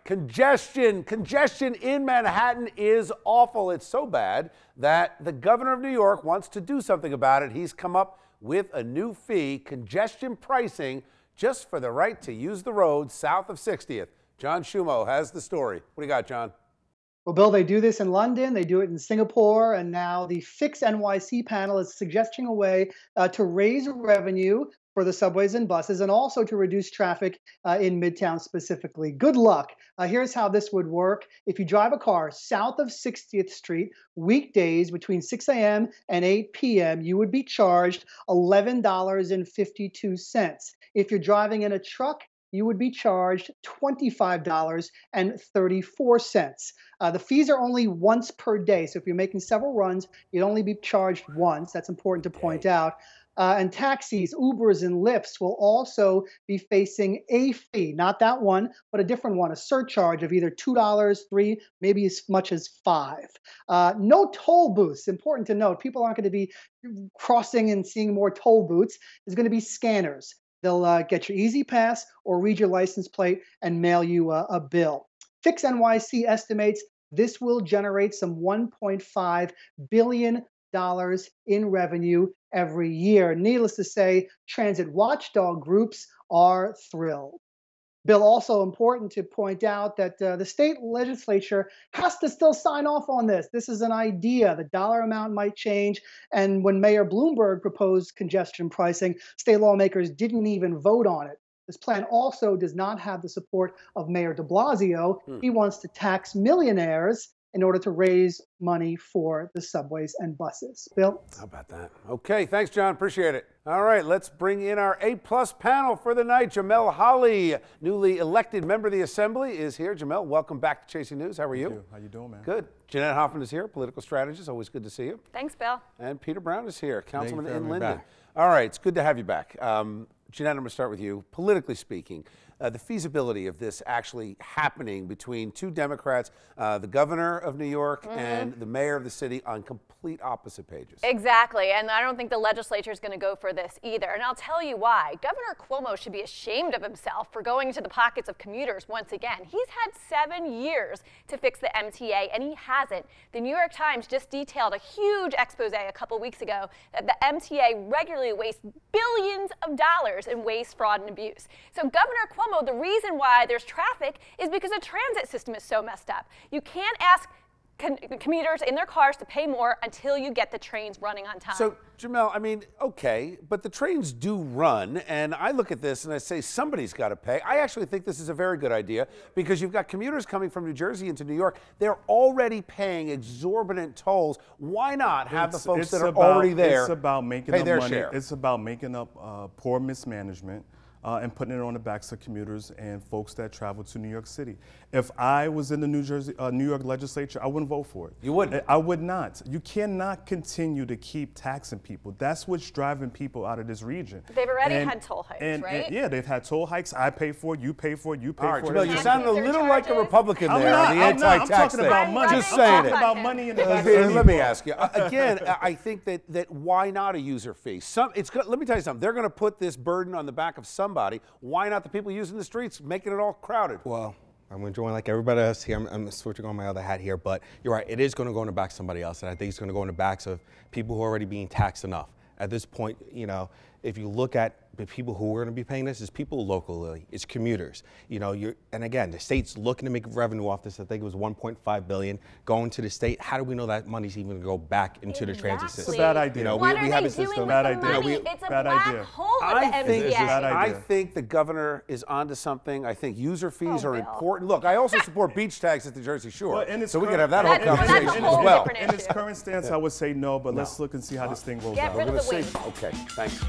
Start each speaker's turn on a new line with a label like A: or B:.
A: Congestion in Manhattan is awful. It's so bad that the governor of New York wants to do something about it. He's come up with a new fee, congestion pricing, just for the right to use the road south of 60th. John Shumo has the story. What do you got, John?
B: Well, Bill, they do this in London, they do it in Singapore, and now the Fix NYC panel is suggesting a way to raise revenue for the subways and buses and also to reduce traffic in Midtown specifically. Good luck. Here's how this would work. If you drive a car south of 60th Street, weekdays between 6 a.m. and 8 p.m., you would be charged $11.52. If you're driving in a truck, you would be charged $25.34. The fees are only once per day. So if you're making several runs, you'd only be charged once. That's important to point out. And taxis, Ubers, and Lyfts will also be facing a fee, not that one, but a different one, a surcharge of either $2, $3, maybe as much as $5. No toll booths. Important to note, people aren't going to be crossing and seeing more toll booths. There's going to be scanners. They'll get your Easy Pass or read your license plate and mail you a bill. Fix NYC estimates this will generate some $1.5 billion in revenue every year. Needless to say, transit watchdog groups are thrilled. Bill, also important to point out that the state legislature has to still sign off on this. This is an idea. The dollar amount might change. And when Mayor Bloomberg proposed congestion pricing, state lawmakers didn't even vote on it. This plan also does not have the support of Mayor de Blasio. He wants to tax millionaires in order to raise money for the subways and buses. Bill?
A: How about that? Okay, thanks, John. Appreciate it. All right, let's bring in our A-plus panel for the night. Jamel Holly, newly elected member of the Assembly, is here. Jamel, welcome back to Chasing News. How are you?
C: How you doing, man?
A: Good. Jeanette Hoffman is here, political strategist. Always good to see you.
D: Thanks, Bill.
A: And Peter Brown is here, councilman in Linden.
C: Back.
A: All right, it's good to have you back. Jeanette, I'm going to start with you. Politically speaking, the feasibility of this actually happening between two Democrats, the governor of New York and the mayor of the city, on complete opposite pages.
D: Exactly, and I don't think the legislature is going to go for this either. And I'll tell you why. Governor Cuomo should be ashamed of himself for going into the pockets of commuters once again. He's had 7 years to fix the MTA, and he hasn't. The New York Times just detailed a huge expose a couple weeks ago that the MTA regularly wastes billions of dollars in waste, fraud, and abuse. So Governor Cuomo, the reason why there's traffic is because the transit system is so messed up. You can't ask commuters in their cars to pay more until you get the trains running on time.
A: So, Jamel, I mean, okay, but the trains do run, and I look at this and I say somebody's got to pay. I actually think this is a very good idea because you've got commuters coming from New Jersey into New York. They're already paying exorbitant tolls. Why not have the folks that are already there
C: It's about making
A: pay
C: up
A: their
C: money.
A: share?
C: It's about making up poor mismanagement. And putting it on the backs of commuters and folks that travel to New York City. If I was in the New York legislature, I wouldn't vote for it.
A: You wouldn't?
C: I would not. You cannot continue to keep taxing people. That's what's driving people out of this region.
D: They've already had toll hikes, right?
C: Yeah, they've had toll hikes. I pay for it. You pay for it. You pay
A: All right,
C: for
A: Jamel,
C: it.
A: you sounded a little like a Republican
C: I'm
A: there
C: not,
A: on the
C: I'm not. I'm
A: anti-tax
C: talking
A: thing.
C: about money.
A: Just
C: I'm
A: saying
C: talking
A: it.
C: about money in the back.
A: Let me ask you again. I think that why not a user fee? Let me tell you something. They're going to put this burden on the back of somebody. Why not the people using the streets, making it all crowded?
E: Well, I'm enjoying like everybody else here. I'm switching on my other hat here, but you're right. It is going to go in the backs of somebody else, and I think it's going to go in the backs of people who are already being taxed enough. At this point, you know, if you look at the people who are going to be paying this, it's people locally, it's commuters. You know, and again, the state's looking to make revenue off this. I think it was $1.5 billion going to the state. How do we know that money's even going to go back into the transit system?
C: It's a bad idea.
E: You know,
D: What
E: we
D: are
E: have
D: they
E: a system.
D: doing with
C: Bad
D: the
C: idea.
D: money?
C: You know,
D: It's a
C: bad
D: black
C: idea.
D: hole at the MTA.
A: I think the governor is onto something. I think user fees are
D: Bill.
A: important. Look, I also support beach tax at the Jersey Shore,
C: Well, and it's
A: so we could
C: current-
A: have that whole
D: That's a
A: conversation
D: whole
A: as well.
D: different
C: In its
D: issue.
C: current stance, I would say no, but let's look and see how this thing rolls
D: Get
C: out.
D: rid of the
A: We'll
D: waste.
A: see. Okay, thanks.